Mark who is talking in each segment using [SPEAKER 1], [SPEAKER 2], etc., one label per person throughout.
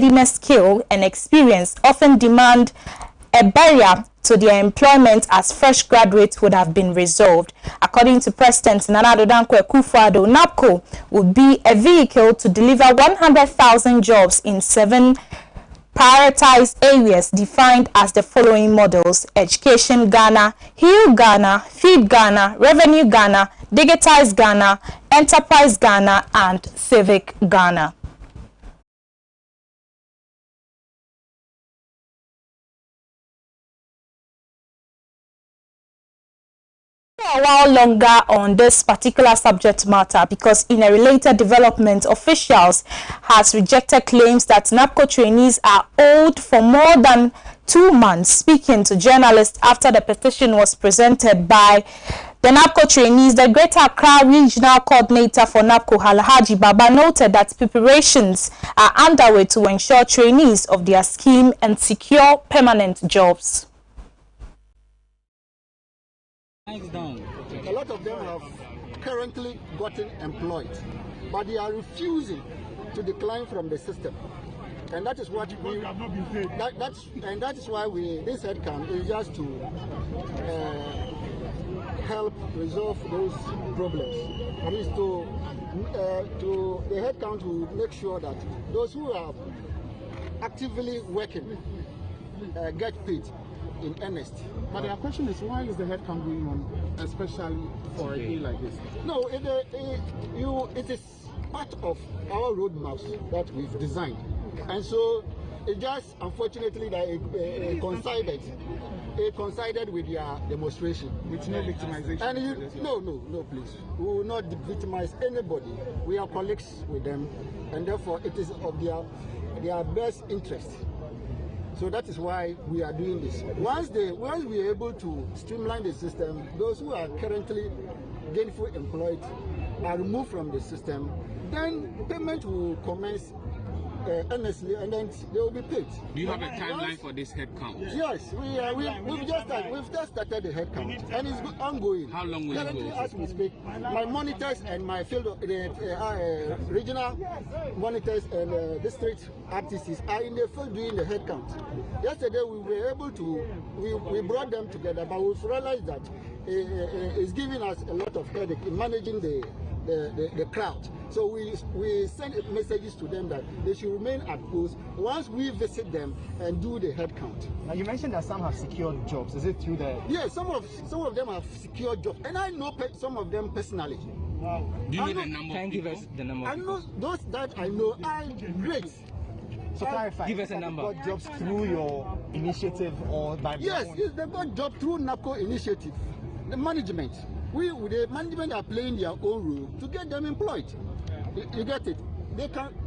[SPEAKER 1] consumer skill and experience often demand a barrier to their employment as fresh graduates would have been resolved. According to President Nana Akufo-Addo, NAPCO would be a vehicle to deliver 100,000 jobs in 7 prioritized areas defined as the following models: Education Ghana, Heal Ghana, Feed Ghana, Revenue Ghana, Digitize Ghana, Enterprise Ghana, and Civic Ghana. A while longer on this particular subject matter, because in a related development, officials has rejected claims that NAPCO trainees are owed for more than 2 months. Speaking to journalists after the petition was presented by the NAPCO trainees, the Greater Accra Regional Coordinator for NAPCO, Alhaji Baba, noted that preparations are underway to ensure trainees of their scheme and secure permanent jobs.
[SPEAKER 2] A lot of them have currently gotten employed, but they are refusing to decline from the system, and that is what we that is why this headcount is just to help resolve those problems. That is to the headcount will make sure that those who are actively working get paid in earnest.
[SPEAKER 3] But the question is, why is the headcount going on, especially for a day like this?
[SPEAKER 2] No, it is part of our roadmaps that we've designed, and so it just unfortunately that it coincided with their demonstration.
[SPEAKER 3] With no victimization.
[SPEAKER 2] And no, please. We will not victimize anybody. We are colleagues with them, and therefore it is of their best interest. So that is why we are doing this. Once we are able to streamline the system, those who are currently gainfully employed are removed from the system, then payment will commence earnestly, and then they will be paid.
[SPEAKER 4] Do you have a timeline for this headcount?
[SPEAKER 2] Yes, we've just started the headcount, and it's ongoing.
[SPEAKER 4] How long will
[SPEAKER 2] currently,
[SPEAKER 4] it go?
[SPEAKER 2] As we speak, my monitors and my field regional monitors and district RTCs are in the field doing the headcount. Yesterday we were able to we brought them together, but we've realized that it's giving us a lot of headache in managing the crowd. So we send messages to them that they should remain at post once we visit them and do the head count.
[SPEAKER 3] Now you mentioned that some have secured jobs. Is it through the?
[SPEAKER 2] Yes, some of them have secured jobs, and I know some of them personally.
[SPEAKER 4] Wow. Do you know the number?
[SPEAKER 3] Can you give us the number?
[SPEAKER 2] I know those that I know are great.
[SPEAKER 3] So clarify. Give us a number. Got jobs through your initiative or by?
[SPEAKER 2] Yes, they got jobs through NAPCO initiative. The management. The management are playing their own role to get them employed. You get it?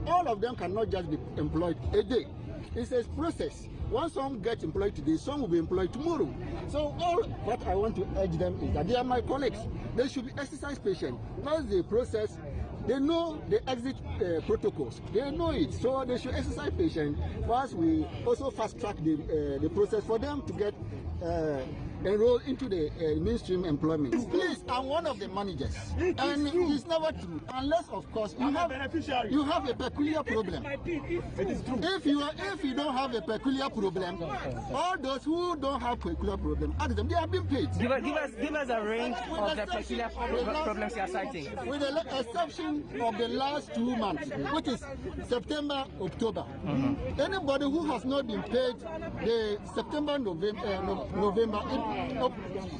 [SPEAKER 2] All of them cannot just be employed a day. It's a process. Once some get employed today, some will be employed tomorrow. So all what I want to urge them is that they are my colleagues. They should be exercise patient. Once the process, they know the exit protocols. They know it, so they should exercise patient. Whilst we also fast track the process for them to get enroll into the mainstream employment. Please, I'm one of the managers, and it's never true unless, of course, you have a peculiar problem. It is true. If you don't have a peculiar problem, all those who don't have peculiar problem, ask them. They have been paid.
[SPEAKER 3] Give us a range of the peculiar problems you are citing.
[SPEAKER 2] With the exception of the last 2 months, which is September, October. Anybody who has not been paid the September,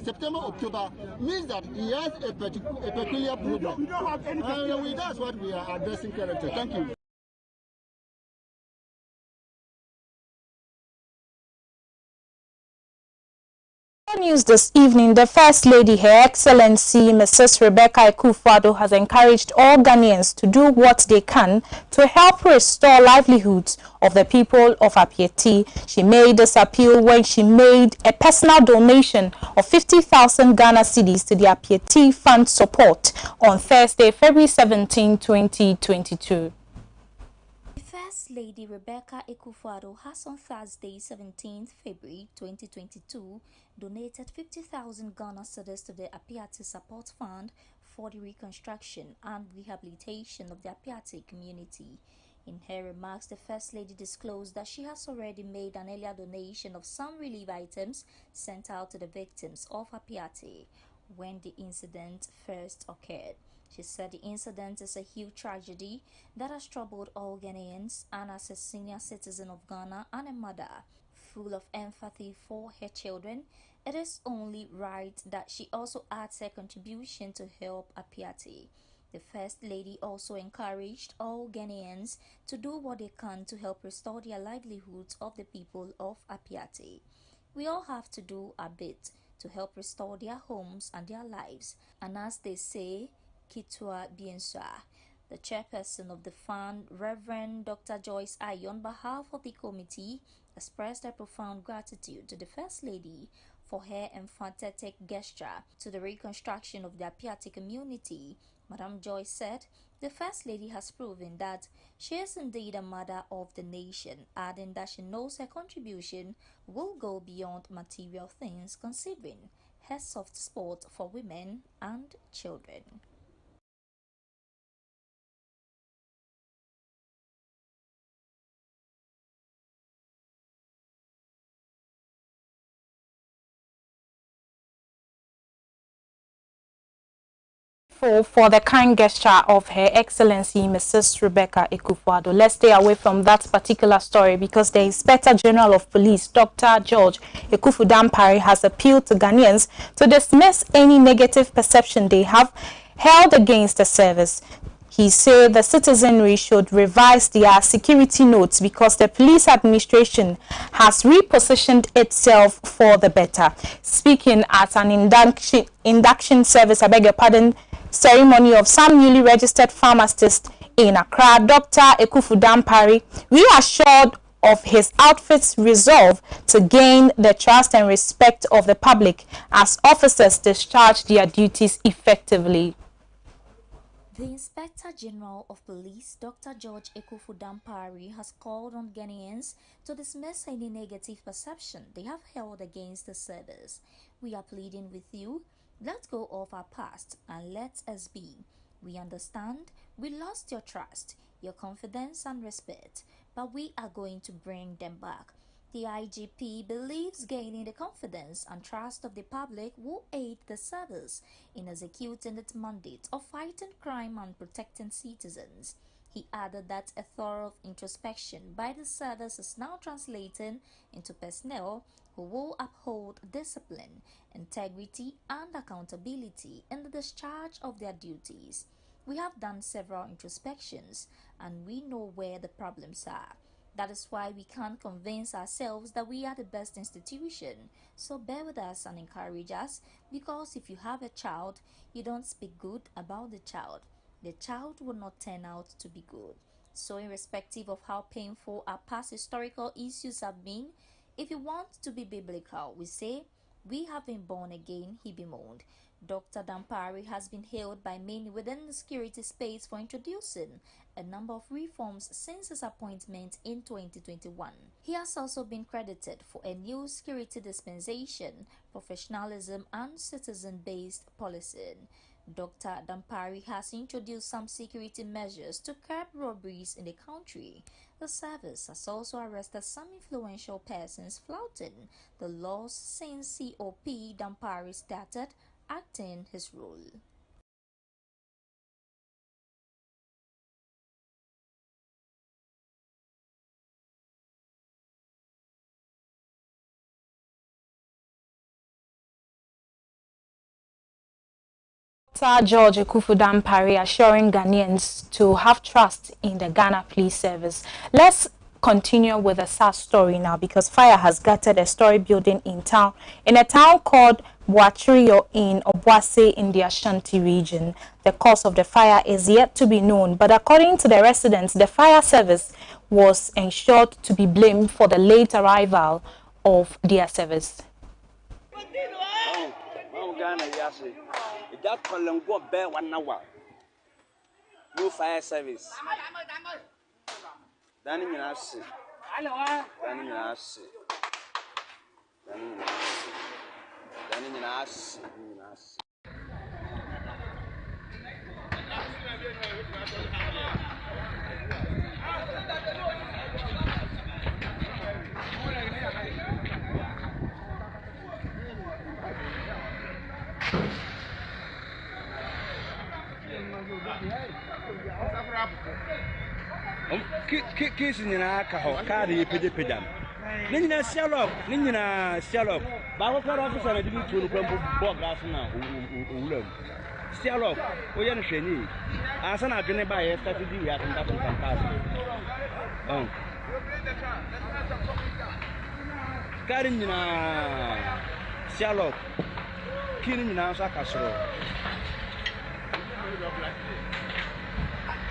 [SPEAKER 2] September, October means that he has a peculiar problem. That's what we are addressing currently. Thank you.
[SPEAKER 1] News this evening, the First Lady, Her Excellency Mrs. Rebecca Akufo-Addo, has encouraged all Ghanaians to do what they can to help restore livelihoods of the people of Apieti. She made this appeal when she made a personal donation of 50,000 Ghana cedis to the Apieti Fund support on Thursday, February 17, 2022.
[SPEAKER 5] First Lady Rebecca Akufo-Addo has on Thursday, 17th February 2022, donated 50,000 Ghana cedis to the Apiati Support Fund for the reconstruction and rehabilitation of the Apiati community. In her remarks, the First Lady disclosed that she has already made an earlier donation of some relief items sent out to the victims of Apiati when the incident first occurred. She said the incident is a huge tragedy that has troubled all Ghanaians, and as a senior citizen of Ghana and a mother full of empathy for her children, it is only right that she also adds her contribution to help Apiati. The First Lady also encouraged all Ghanaians to do what they can to help restore their livelihoods of the people of Apiati. We all have to do a bit to help restore their homes and their lives, and as they say, Kitua Bienswa. The chairperson of the fund, Reverend Dr. Joyce Ayi, on behalf of the committee, expressed her profound gratitude to the First Lady for her emphatic gesture to the reconstruction of the Apiati community. Madam Joyce said, the First Lady has proven that she is indeed a mother of the nation, adding that she knows her contribution will go beyond material things, considering her soft spot for women and children.
[SPEAKER 1] For the kind gesture of Her Excellency Mrs. Rebecca Ekufuado. Let's stay away from that particular story because the Inspector General of Police, Dr. George Ekufudampare, has appealed to Ghanaians to dismiss any negative perception they have held against the service. He said the citizenry should revise their security notes because the police administration has repositioned itself for the better. Speaking at an induction service, I beg your pardon, ceremony of some newly registered pharmacists in Accra, Dr. Ekufudampare reassured of his outfit's resolve to gain the trust and respect of the public as officers discharge their duties effectively.
[SPEAKER 5] The Inspector General of Police, Dr. George Ekufudampare, has called on Ghanaians to dismiss any negative perception they have held against the service. We are pleading with you, let go of our past and let us be. We understand we lost your trust, your confidence and respect, but we are going to bring them back. The IGP believes gaining the confidence and trust of the public will aid the service in executing its mandate of fighting crime and protecting citizens. He added that a thorough introspection by the service is now translating into personnel who will uphold discipline, integrity, and accountability in the discharge of their duties. We have done several introspections and we know where the problems are. That is why we can't convince ourselves that we are the best institution. So bear with us and encourage us, because if you have a child, you don't speak good about the child. The child will not turn out to be good. So irrespective of how painful our past historical issues have been, if you want to be biblical, we say, we have been born again, he bemoaned. Dr. Dampare has been hailed by many within the security space for introducing a number of reforms since his appointment in 2021. He has also been credited for a new security dispensation, professionalism, and citizen-based policing. Dr. Dampare has introduced some security measures to curb robberies in the country. The service has also arrested some influential persons flouting the laws since COP Dampare started acting his role.
[SPEAKER 1] Dr. George Ekufudampare assuring Ghanaians to have trust in the Ghana Police Service. Let's continue with a sad story now, because fire has gutted a story building in a town called Boatrio in Obuase in the Ashanti region. The cause of the fire is yet to be known, but according to the residents, the fire service was ensured to be blamed for the late arrival of their service.
[SPEAKER 6] That column go bear 1 hour. No fire service. Danny Minasi. Danny Minasi. Danny Minasi.
[SPEAKER 7] Kiss in a car, carry pedam. Nina Sherlock, Nina Sherlock. But what officer I didn't to the glass now. Sherlock, we are Shani. As an agent by a strategy, we are conducting Carina Sherlock, killing in our castle.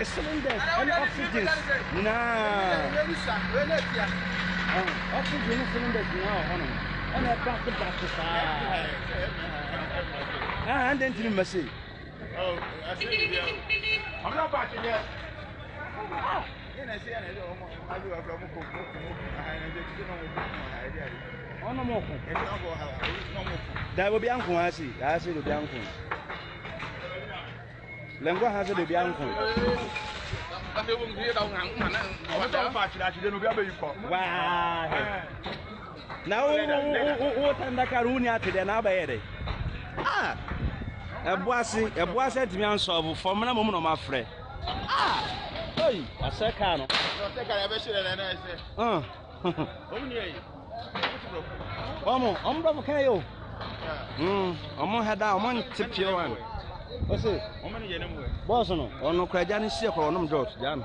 [SPEAKER 7] Cylinders and oxygen. Oxygen cylinders now, and I brought the back to fire. And then to the mercy. Oh, I said, I'm not back yet. That will be uncle, I see. I see the uncle. Lengo has a baby uncle. Now, what and the Carunia to the Nabaere? Ah, a boissy at me unsolved for my moment of my friend. Ah, hey, a second. Don't think I ever should have I'm brother Kayo. I'm had that one tip your one. What's it? How many years? Boss, no, or no, Crajani Circle, no, George, Jan.